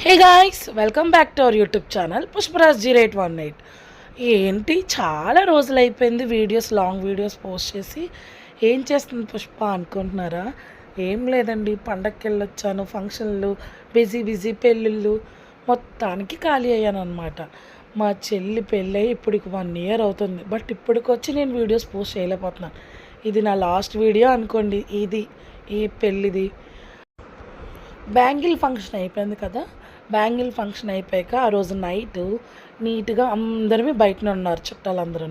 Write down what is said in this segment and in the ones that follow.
Hey guys, welcome back to our YouTube channel Pushparaj 0818. ఏంటి చాలా రోజులు అయిపోయింది లాంగ్ వీడియోస్ పోస్ట్ చేసి. ఏం చేస్తుంది పుష్ప అనుకుంటున్నారా? ఏం లేదండి, పండగకి వెళ్ళొచ్చాను, ఫంక్షన్లు, బిజీ పెళ్ళిళ్ళు, మొత్తానికి ఖాళీ అయ్యాను అనమాట. మా చెల్లి పెళ్ళి ఇప్పటికి 1 year అవుతుంది. బట్ ఇప్పటికొచ్చి నేను వీడియోస్ పోస్ట్ చేయలేకపోతున్నాను. ఇది నా లాస్ట్ వీడియో అనుకోండి. ఈ పెళ్ళిది బ్యాంగిల్ ఫంక్షన్ అయిపోయింది కదా. బ్యాంగిల్ ఫంక్షన్ అయిపోయాక ఆ రోజు నైట్ నీట్గా అందరమే బయటనే ఉన్నారు, చుట్టాలందరూ.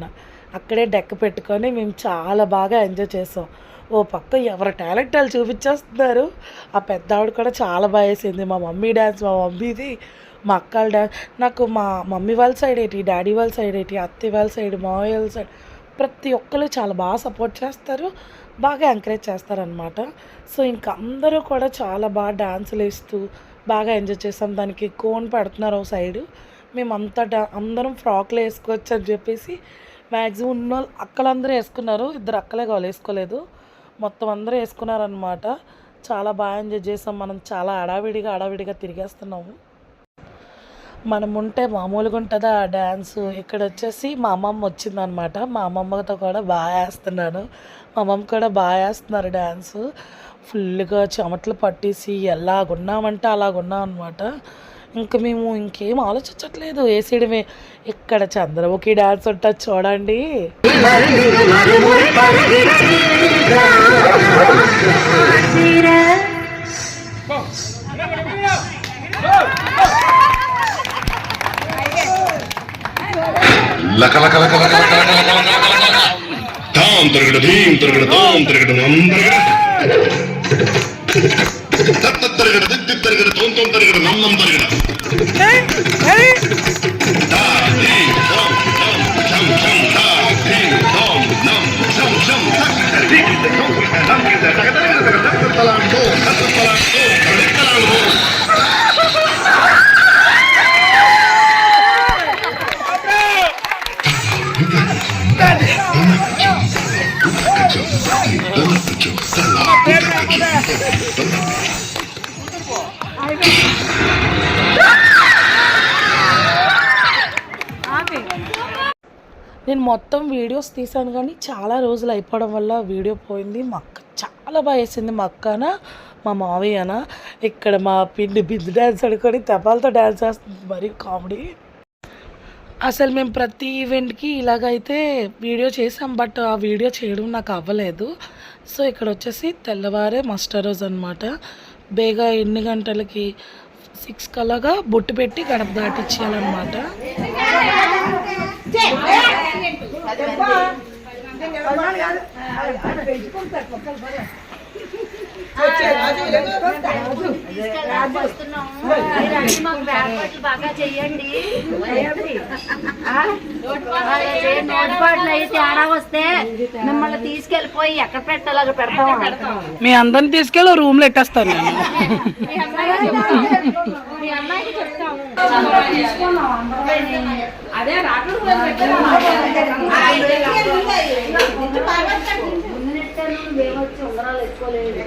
అక్కడే డెక్క పెట్టుకొని మేము చాలా బాగా ఎంజాయ్ చేసాం. ఓ పక్క ఎవరి టాలెంట్ వాళ్ళు చూపించేస్తున్నారు. ఆ పెద్ద ఆవిడ కూడా చాలా బాగా వేసింది. మా మమ్మీ డ్యాన్స్, మా మమ్మీది, మా అక్కల డ్యాన్స్. నాకు మా మమ్మీ వాళ్ళ సైడ్ ఏంటి, డాడీ వాళ్ళ సైడ్ ఏంటి, అత్తయ్య వాళ్ళ సైడ్, మావయ్య వాళ్ళ సైడ్, ప్రతి ఒక్కరు చాలా బాగా సపోర్ట్ చేస్తారు, బాగా ఎంకరేజ్ చేస్తారనమాట. సో ఇంకా అందరూ కూడా చాలా బాగా డ్యాన్సులు వేస్తూ బాగా ఎంజాయ్ చేస్తాం. దానికి కోన్ పెడుతున్నారు ఒక సైడు. మేము అందరం ఫ్రాక్లు వేసుకోవచ్చు అని చెప్పేసి మ్యాక్సిమం ఉన్న వాళ్ళు అక్కలందరూ వేసుకున్నారు. 2 అక్కలే కావాలి వేసుకోలేదు, మొత్తం అందరూ వేసుకున్నారనమాట. చాలా బాగా ఎంజాయ్ చేసాం. మనం చాలా హడావిడిగా తిరిగేస్తున్నాము. మనం ఉంటే మామూలుగా ఉంటుందా ఆ డ్యాన్స్. ఇక్కడ వచ్చేసి మా అమ్మమ్మ వచ్చిందనమాట. మా అమ్మమ్మతో కూడా బాగా వేస్తున్నాను. మా అమ్మమ్మ కూడా బాగా వేస్తున్నారు డ్యాన్సు. ఫుల్గా చెమటలు పట్టేసి ఎలాగున్నామంటే అలాగున్నాం అనమాట. ఇంకా మేము ఇంకేం ఆలోచించట్లేదు, వేసేయడమే. ఇక్కడ చంద్రముఖి డ్యాన్స్ ఉంటుంది చూడండి. నేను మొత్తం వీడియోస్ తీసాను కానీ చాలా రోజులు అయిపోవడం వల్ల వీడియో పోయింది. మా అక్క చాలా బాగా వేసింది. మా అక్కన, మా మావయ్యన. ఇక్కడ మా బిందు డ్యాన్స్ ఆడుకొని తెపాలతో డ్యాన్స్ వేస్తుంది, మరీ కామెడీ. అసలు మేము ప్రతి ఈవెంట్కి ఇలాగైతే వీడియో చేసాం, బట్ ఆ వీడియో చేయడం నాకు అవ్వలేదు. సో ఇక్కడ వచ్చేసి తెల్లవారే మస్టర్ రోజు అనమాట. బేగా 8 గంటలకి 6 కల్లాగా బొట్టు పెట్టి గడప దాటిచ్చేయాలన్నమాట. బాగా చెయ్యండి. నోటిపాట్లు అయితే తేడా వస్తే మిమ్మల్ని తీసుకెళ్ళిపోయి ఎక్కడ పెట్టాలి అక్కడ పెడతాం. మీ అందరిని తీసుకెళ్ళి రూమ్లో పెట్టేస్తాను నేను. మీ అమ్మాయికి చెప్తాము. ఉంగరాలు ఎక్కువలేదు.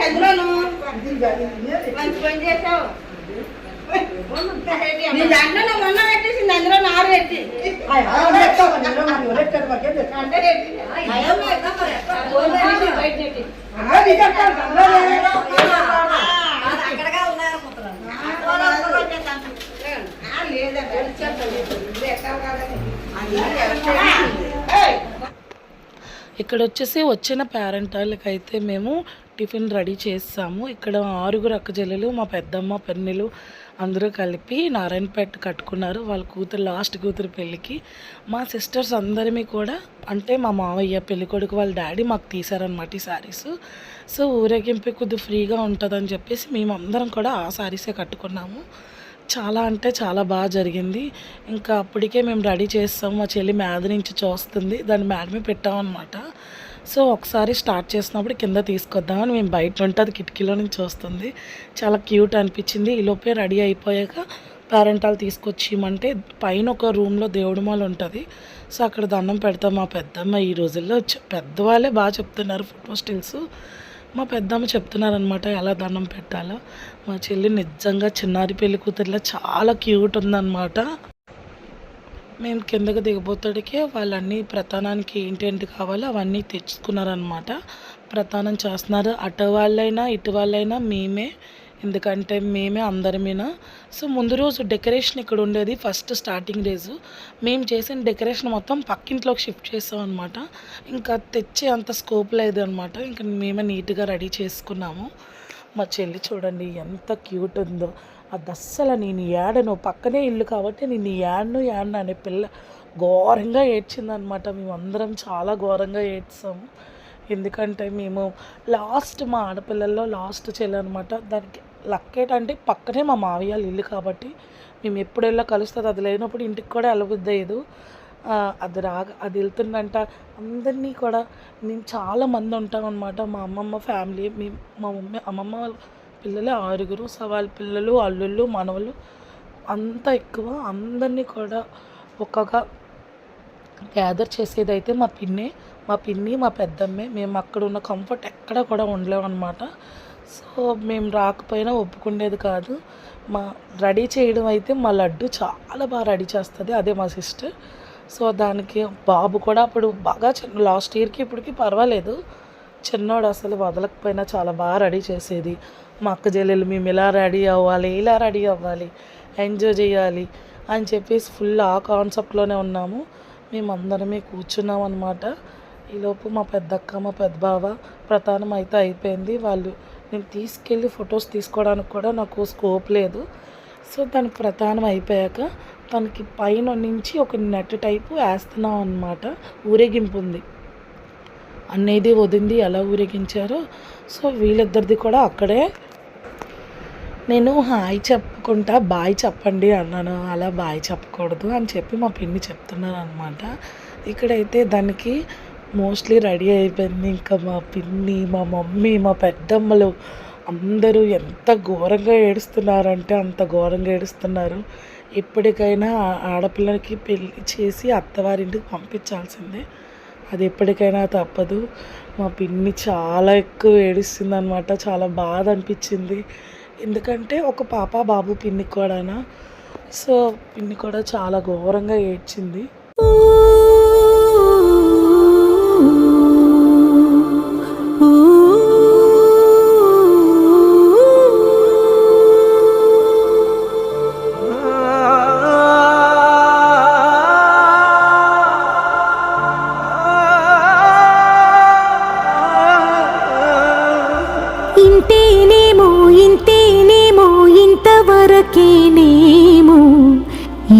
అందులోను మంచి పని చేసావు. దాంట్లో మొన్న పెట్టేసింది, అందులో 4 పెట్టి ఇక్కడ వచ్చేసి వచ్చిన పేరెంట్ వాళ్ళకైతే మేము టిఫిన్ రెడీ చేస్తాము. ఇక్కడ 6 అక్క చెల్లెలు, మా పెద్దమ్మ, పెన్నెలు అందరూ కలిపి నారాయణపేట కట్టుకున్నారు. వాళ్ళ కూతురు, లాస్ట్ కూతురు పెళ్ళికి. మా సిస్టర్స్ అందరిమీ కూడా, అంటే మా మావయ్య, పెళ్ళికొడుకు వాళ్ళ డాడీ మాకు తీశారనమాట ఈ శారీస్. సో ఊరేగింపు కొద్దిగా ఫ్రీగా ఉంటుందని చెప్పేసి మేము అందరం కూడా ఆ శారీసే కట్టుకున్నాము. చాలా అంటే చాలా బాగా జరిగింది. ఇంకా అప్పటికే మేము రెడీ చేస్తాము. మా చెల్లి మేడ నుంచి చూస్తుంది, దాన్ని మేడమే పెట్టామన్నమాట. సో ఒకసారి స్టార్ట్ చేసినప్పుడు కింద తీసుకొద్దామని మేము బయట ఉంటే అది కిటికీలో నుంచి వస్తుంది. చాలా క్యూట్ అనిపించింది. ఈలోపే రెడీ అయిపోయాక పేరెంట్ వాళ్ళు తీసుకొచ్చిమంటే పైన ఒక రూమ్లో దేవుడి మాల ఉంటుంది. సో అక్కడ దండం పెడతాం. మా పెద్దమ్మ ఈ రోజుల్లో పెద్దవాళ్ళే బాగా చెప్తున్నారు ఫోటో స్టిల్స్. మా పెద్దమ్మ చెప్తున్నారనమాట ఎలా దండం పెట్టాలో. మా చెల్లి నిజంగా చిన్నారి పెళ్లి కూతురులా చాలా క్యూట్ ఉందన్నమాట. మేము కిందకి దిగబోతాడికే వాళ్ళన్నీ ప్రతానానికి ఏంటేంటి కావాలో అవన్నీ తెచ్చుకున్నారనమాట. ప్రతానం చేస్తున్నారు. అటు వాళ్ళైనా ఇటు వాళ్ళైనా మేమే, ఎందుకంటే మేమే అందరమేనా. సో ముందు రోజు డెకరేషన్ ఇక్కడ ఉండేది. ఫస్ట్ స్టార్టింగ్ రోజు మేము చేసిన డెకరేషన్ మొత్తం పక్కింట్లోకి షిఫ్ట్ చేసాం అనమాట. ఇంకా తెచ్చే అంత స్కోప్ లేదు అనమాట. ఇంకా మేమే నీట్గా రెడీ చేసుకున్నాము. మా చెల్లి చూడండి ఎంత క్యూట్ ఉందో. అది అస్సలు నేను ఏడను, పక్కనే ఇల్లు కాబట్టి నేను ఏడను అనే పిల్ల ఘోరంగా ఏడ్చిందనమాట. మేమందరం చాలా ఘోరంగా ఏడ్చాము. ఎందుకంటే మేము లాస్ట్, మా ఆడపిల్లల్లో లాస్ట్ చెల్లి అనమాట. దానికి లక్ ఏంటంటే పక్కనే మా మావయ్య వాళ్ళ ఇల్లు కాబట్టి మేము ఎప్పుడు వెళ్ళా కలుస్తుంది. అది లేనప్పుడు ఇంటికి కూడా వెళ్ళబుద్దయ్యేదు. అది వెళ్తుందంట. అందరినీ కూడా మేము చాలామంది ఉంటాం అనమాట. మా అమ్మమ్మ ఫ్యామిలీ, మా అమ్మమ్మ వాళ్ళ పిల్లలు 6. సో వాళ్ళ పిల్లలు, అల్లుళ్ళు, మనవలు అంతా ఎక్కువ. అందరినీ కూడా ఒక్కగా గ్యాదర్ చేసేదైతే మా పిన్ని మా పెద్దమ్మే. మేము అక్కడ ఉన్న కంఫర్ట్ ఎక్కడ కూడా ఉండలేమన్నమాట. సో మేము రాకపోయినా ఒప్పుకునేది కాదు. మా రెడీ చేయడం అయితే మా లడ్డు చాలా బాగా రెడీ చేస్తుంది, అదే మా సిస్టర్. సో దానికి బాబు కూడా అప్పుడు బాగా లాస్ట్ ఇయర్కి ఇప్పటికి పర్వాలేదు. చిన్నోడు అసలు వదలకపోయినా చాలా బాగా రెడీ చేసేది. మా అక్క చెల్లెలు మేము ఇలా రెడీ అవ్వాలి, ఎంజాయ్ చేయాలి అని చెప్పేసి ఫుల్ ఆ కాన్సెప్ట్లోనే ఉన్నాము. మేమందరమే కూర్చున్నాం అనమాట. ఈలోపు మా పెద్దక్క, మా పెద్ద బావ ప్రతానం అయితే అయిపోయింది. నేను తీసుకెళ్ళి ఫొటోస్ తీసుకోవడానికి కూడా నాకు స్కోప్ లేదు. సో దానికి ప్రతానం అయిపోయాక తనకి పైన నుంచి ఒక నెట్ టైపు వేస్తున్నాం అనమాట. ఊరేగింపు ఉంది అనేది వదింది ఎలా ఊరేగించారో. సో వీళ్ళిద్దరిది కూడా అక్కడే. నేను హాయ్ చెప్పుకుంటా బాయ్ చెప్పండి అన్నాను. అలా బాయ్ చెప్పకూడదు అని చెప్పి మా పిన్ని చెప్తున్నాను అనమాట. ఇక్కడైతే దానికి మోస్ట్లీ రెడీ అయిపోయింది. ఇంకా మా పిన్ని, మా మమ్మీ, మా పెద్దమ్మలు అందరూ ఎంత ఘోరంగా ఏడుస్తున్నారంటే అంత ఘోరంగా ఏడుస్తున్నారు. ఎప్పటికైనా ఆడపిల్లకి పెళ్ళి చేసి అత్తవారింటికి పంపించాల్సిందే, అది ఎప్పటికైనా తప్పదు. మా పిన్ని చాలా ఎక్కువ ఏడుస్తుంది అనమాట. చాలా బాధ అనిపించింది. ఎందుకంటే ఒక పాప బాబు పిన్ని కూడానా. సో పిన్ని కూడా చాలా ఘోరంగా ఏడ్చింది. ఇంతేనేమో ఇంతవరకేనేమో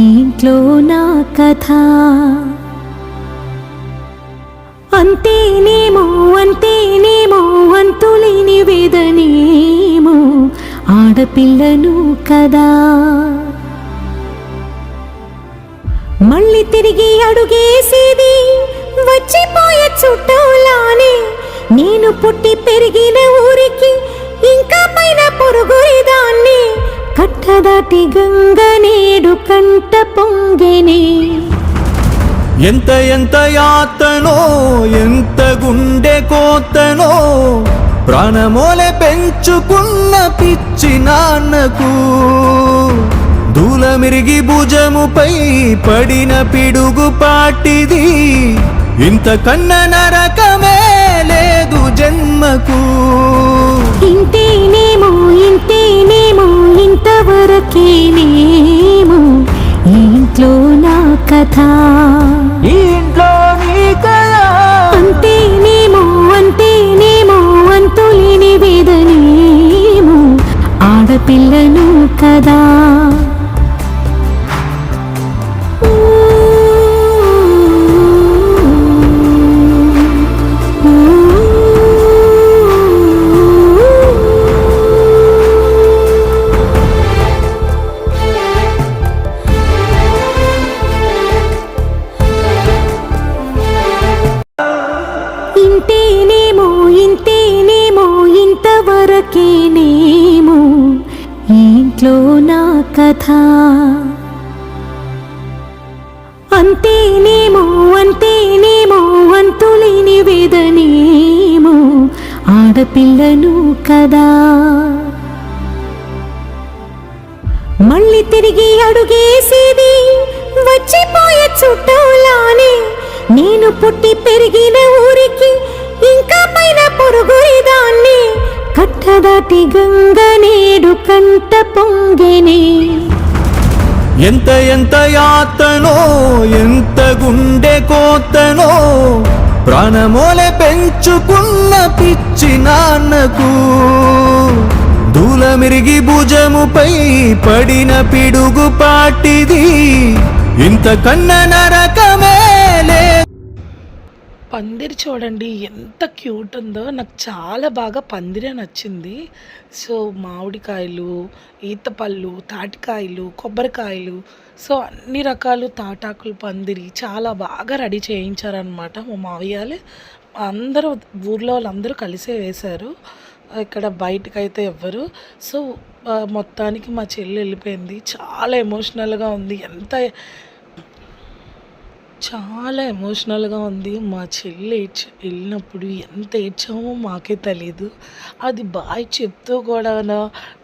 ఇంట్లో నా కథ. అంతేనేమో అంతులేని వేదనేమో ఆడపిల్లను కదా. మళ్ళీ తిరిగి అడుగేసేది వచ్చిపోయే చుట్టూలానే. నేను పుట్టి పెరిగిన ఊరికి ఇంకా పైన పొరుగురిదాన్ని. కట్టదాటి గంగ నేడు కంట పొంగెనే. ఎంత యాతనో, ఎంత గుండె కోతనో, ప్రాణమోలే పెంచుకున్న పిచ్చి నాన్నకు దూలమిరిగి భుజముపై పడిన పిడుగు పాటిది. ఇంతకన్నా నరకమే లేదు జన్మకు. ఇంతేనేమో ఇంతవరకేనేమో ఇంట్లో నా కథ. ఇంట్లో నీ కదా. అంతేనేమో అంతులేని వేదనేమో ఆడపిల్లను కదా. ఇంతేనేమో ఇంతవరకేనేమో ఇంట్లో నా కథ. అంతేనేమో అంతులేని వేదనేమో ఆడపిల్లను కదా. మళ్ళీ తిరిగి అడుగేసేది వచ్చిపోయే చుట్టూలానే. నేను పుట్టి పెరిగిన ఊరికి ఇంకా పైన పొరుగురిదాన్ని. కట్టదాటి గంగ నేడు కంట పొంగెనే. ఎంత ఎంత యాతనో ఎంత గుండె కోతనో ప్రాణమోలే పెంచుకున్న పిచ్చి నాన్నకు దూలమిరిగి భుజముపై పడిన పిడుగు పాటిది ఇంతకన్నా నరకమే లేదు. పందిరి చూడండి ఎంత క్యూట్ ఉందో. నాకు చాలా బాగా పందిరే నచ్చింది. సో మామిడికాయలు, ఈతపళ్ళు, తాటికాయలు, కొబ్బరికాయలు, సో అన్ని రకాలు తాటాకులు పందిరి చాలా బాగా రెడీ చేయించారనమాట మా మావయ్యలే. అందరూ ఊర్లో వాళ్ళందరూ కలిసే వేశారు. ఇక్కడ బయటకైతే ఎవ్వరు. సో మొత్తానికి మా చెల్లి వెళ్ళిపోయింది. చాలా ఎమోషనల్గా ఉంది. చాలా ఎమోషనల్గా ఉంది. మా చెల్లి వెళ్ళినప్పుడు ఎంత ఏడ్చామో మాకే తెలీదు. అది బాయ్ చెప్తూ కూడా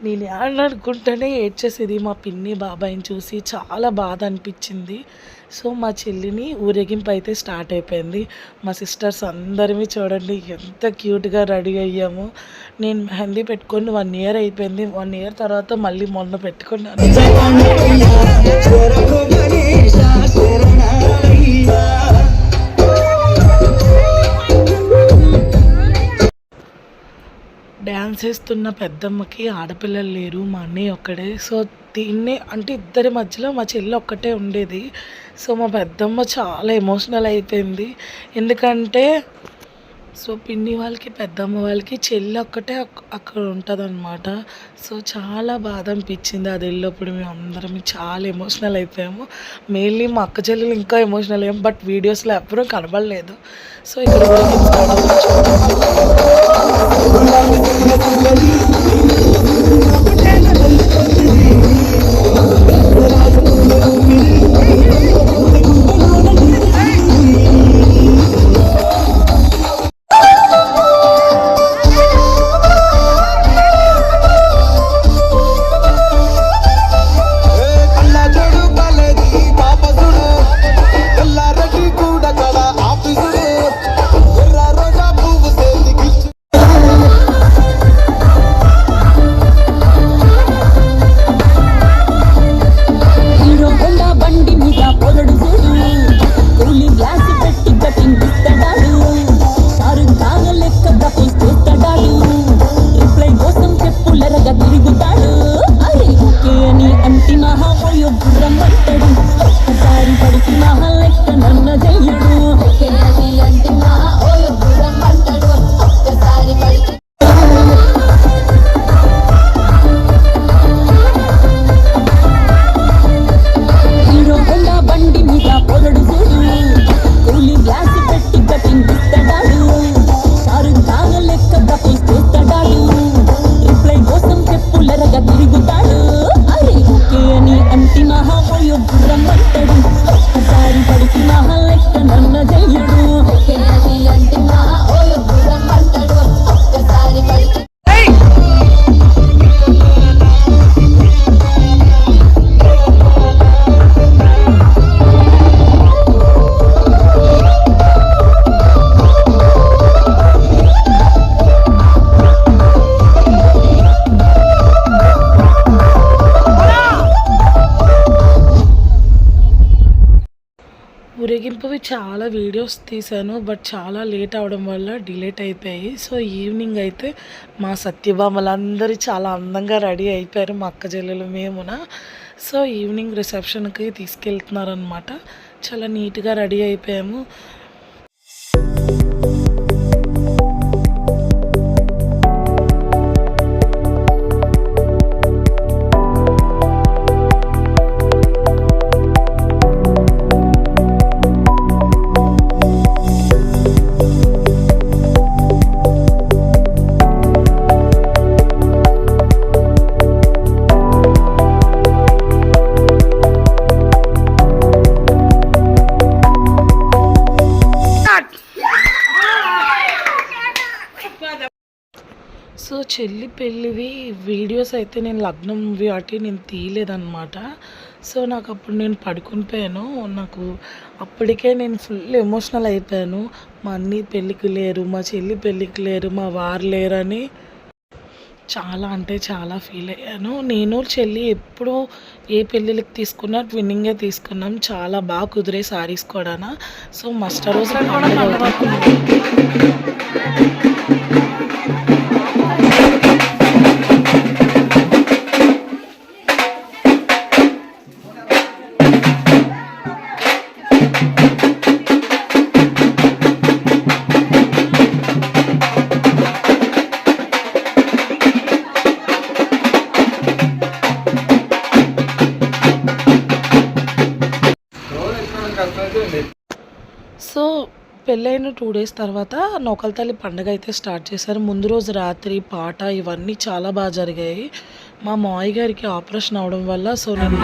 నేను ఏడనుకుంటేనే ఏడ్చేసేది మా పిన్ని బాబాయిని చూసి. చాలా బాధ అనిపించింది. సో మా చెల్లిని ఊరేగింపు అయితే స్టార్ట్ అయిపోయింది. మా సిస్టర్స్ అందరివి చూడండి ఎంత క్యూట్గా రెడీ అయ్యాము. నేను మెహందీ పెట్టుకొని 1 ఇయర్ అయిపోయింది. 1 ఇయర్ తర్వాత మళ్ళీ మొన్న పెట్టుకున్నాను. డ్యాన్స్ వేస్తున్న పెద్దమ్మకి ఆడపిల్లలు లేరు, మా అన్నయ్య ఒక్కడే. సో దీన్నే అంటే ఇద్దరి మధ్యలో మా చెల్లి ఒక్కటే ఉండేది. సో మా పెద్దమ్మ చాలా ఎమోషనల్ అయిపోయింది. ఎందుకంటే సో పిన్ని వాళ్ళకి పెద్దమ్మ వాళ్ళకి చెల్లి ఒక్కటే అక్కడ ఉంటుంది అనమాట. సో చాలా బాధ అనిపించింది అది వెళ్ళినప్పుడు. మేము అందరం చాలా ఎమోషనల్ అయిపోయాము. మెయిన్లీ మా అక్క చెల్లెలు ఇంకా ఎమోషనల్ అయ్యాము. బట్ వీడియోస్లో ఎప్పుడూ కనబడలేదు. సో ఇక్కడ ఊరేగింపువి చాలా వీడియోస్ తీశాను. బట్ చాలా లేట్ అవడం వల్ల డిలేట్ అయిపోయాయి. సో ఈవినింగ్ అయితే మా సత్యభామలందరూ చాలా అందంగా రెడీ అయిపోయారు. మా అక్క చెల్లెలు మేమున. So evening రిసెప్షన్కి తీసుకెళ్తున్నారనమాట. చాలా నీట్గా రెడీ అయిపోయాము. సో చెల్లి పెళ్ళివి వీడియోస్ అయితే నేను లగ్నం వాటి నేను తీయలేదన్నమాట. సో నాకు అప్పుడు నేను పడుకుని పోయాను. నాకు అప్పటికే నేను ఫుల్ ఎమోషనల్ అయిపోయాను. మా అన్నీ పెళ్ళికి లేరు, మా చెల్లి పెళ్ళికి లేరు, మా వారు లేరని చాలా అంటే చాలా ఫీల్ అయ్యాను. నేను చెల్లి ఎప్పుడు ఏ పెళ్ళిళ్ళకి తీసుకున్నా ట్విన్నింగే తీసుకున్నాం. చాలా బాగా కుదిరే సారీస్ కూడా. సో మస్ట్ రోజు సో పెళ్ళైన 2 days తర్వాత నూకల తల్లి పండుగ అయితే స్టార్ట్ చేశారు. ముందు రోజు రాత్రి పాట ఇవన్నీ చాలా బాగా జరిగాయి. మా మావయ్య గారికి ఆపరేషన్ అవడం వల్ల సో నేను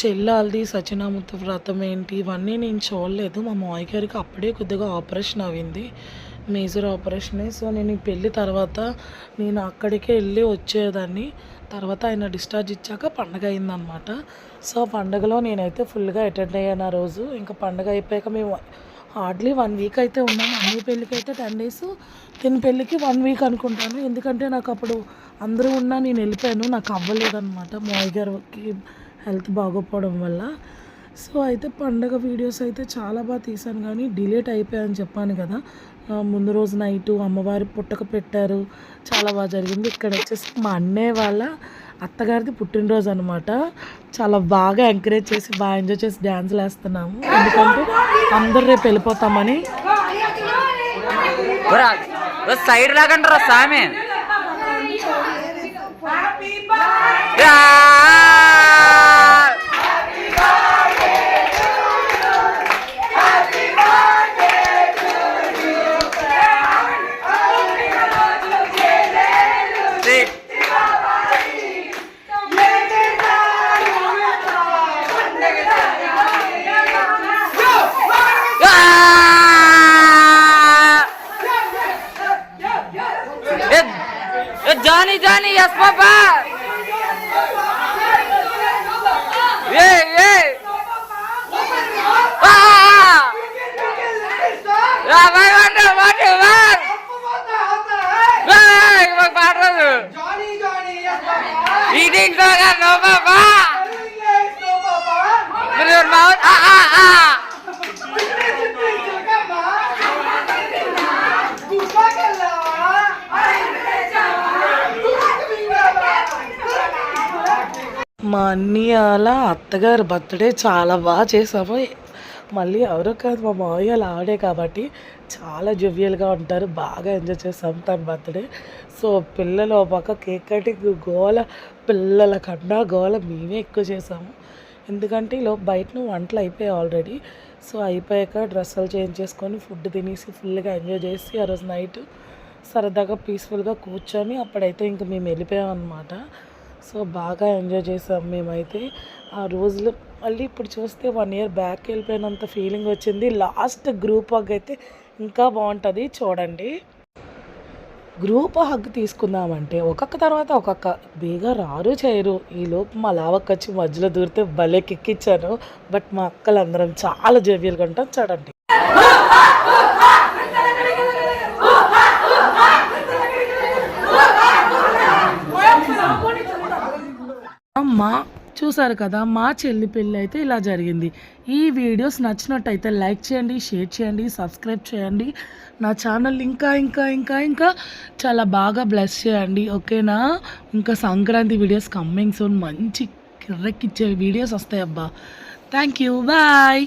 చెల్లాలది సత్యనామూర్తి వ్రతం ఏంటి ఇవన్నీ నేను చూడలేదు. మా మావయ్య గారికి అప్పుడే కొద్దిగా ఆపరేషన్ అయింది, మేజర్ ఆపరేషనే. సో నేను ఈ పెళ్ళి తర్వాత నేను అక్కడికే వెళ్ళి వచ్చేదాన్ని. తర్వాత ఆయన డిశ్చార్జ్ ఇచ్చాక పండగ అయిందనమాట. సో పండగలో నేనైతే ఫుల్గా అటెండ్ అయ్యాను ఆ రోజు. ఇంకా పండగ అయిపోయాక మేము హార్డ్లీ 1 week అయితే ఉన్నాము. అన్ని పెళ్ళికి అయితే 10 days, తిని పెళ్ళికి 1 week అనుకుంటాను. ఎందుకంటే నాకు అప్పుడు అందరూ ఉన్నా నేను వెళ్ళిపోయాను, నాకు అవ్వలేదన్నమాట మావయ్య గారికి హెల్త్ బాగోపోవడం వల్ల. సో అయితే పండగ వీడియోస్ అయితే చాలా బాగా తీశాను కానీ డిలేట్ అయిపోయాయని చెప్పాను కదా. ముందు రోజు నైటు అమ్మవారి పుట్టక పెట్టారు, చాలా బాగా జరిగింది. ఇక్కడ వచ్చేసి మా అన్నయ్య వాళ్ళ అత్తగారిది పుట్టినరోజు అనమాట. చాలా బాగా ఎంకరేజ్ చేసి బాగా ఎంజాయ్ చేసి డ్యాన్స్లు వేస్తున్నాము. ఎందుకంటే అందరు రేపు వెళ్ళిపోతామని. సైడ్ లాగంటారా సామె Johnny, Johnny, yes, Papa. Yeah, yeah. Ah! Yeah, what? Hey, what matter? Johnny, yes, Papa. Eating sugar, no, Papa. No, Papa. With your mouth, ah. మా అన్నయ్య అత్తగారి బర్త్డే చాలా బాగా చేసాము. మళ్ళీ ఎవరో కాదు మా మావయ్య ఆడే కాబట్టి చాలా జోవియల్గా ఉంటారు. బాగా ఎంజాయ్ చేసాము తన బర్త్డే. సో పిల్లలు ఒక పక్క కేక్ కటింగ్ గోల, పిల్లల కన్నా గోల మేమే ఎక్కువ చేసాము. ఎందుకంటే బయట వంటలు అయిపోయాయి ఆల్రెడీ. సో అయిపోయాక డ్రెస్సులు చేంజ్ చేసుకొని ఫుడ్ తినేసి ఫుల్గా ఎంజాయ్ చేసి ఆ రోజు నైట్ సరదాగా పీస్ఫుల్గా కూర్చొని అప్పుడైతే ఇంక మేము వెళ్ళిపోయాం అన్నమాట. సో బాగా ఎంజాయ్ చేసాం మేమైతే ఆ రోజులు. మళ్ళీ ఇప్పుడు చూస్తే 1 year బ్యాక్ వెళ్ళిపోయినంత ఫీలింగ్ వచ్చింది. లాస్ట్ గ్రూప్ హగ్ అయితే ఇంకా బాగుంటుంది చూడండి. గ్రూప్ హగ్ తీసుకుందామంటే ఒక్కొక్క తర్వాత ఒక్కొక్క బేగా రారు చేయరు. ఈలోపు మా లావక్క వచ్చి మధ్యలో దూరితే భలే కిక్కిచ్చాను. బట్ మా అక్కలందరం చాలా జోవియల్గా ఉంటాం చూడండి. చూసారు కదా మా చెల్లి పెళ్ళి అయితే ఇలా జరిగింది. ఈ వీడియోస్ నచ్చినట్టయితే లైక్ చేయండి, షేర్ చేయండి, సబ్స్క్రైబ్ చేయండి. నా ఛానల్ ఇంకా చాలా బాగా బ్లెస్ చేయండి, ఓకేనా? ఇంకా సంక్రాంతి వీడియోస్ కమ్మింగ్ సూన్. మంచి కిర్రెక్కిచ్చే వీడియోస్ వస్తాయి అబ్బా. Thank you, bye.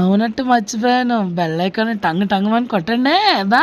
అవునట్టు మర్చిపోయాను, బెల్ ఐకాన్ టంగ్ అని కొట్టండి. బాయ్.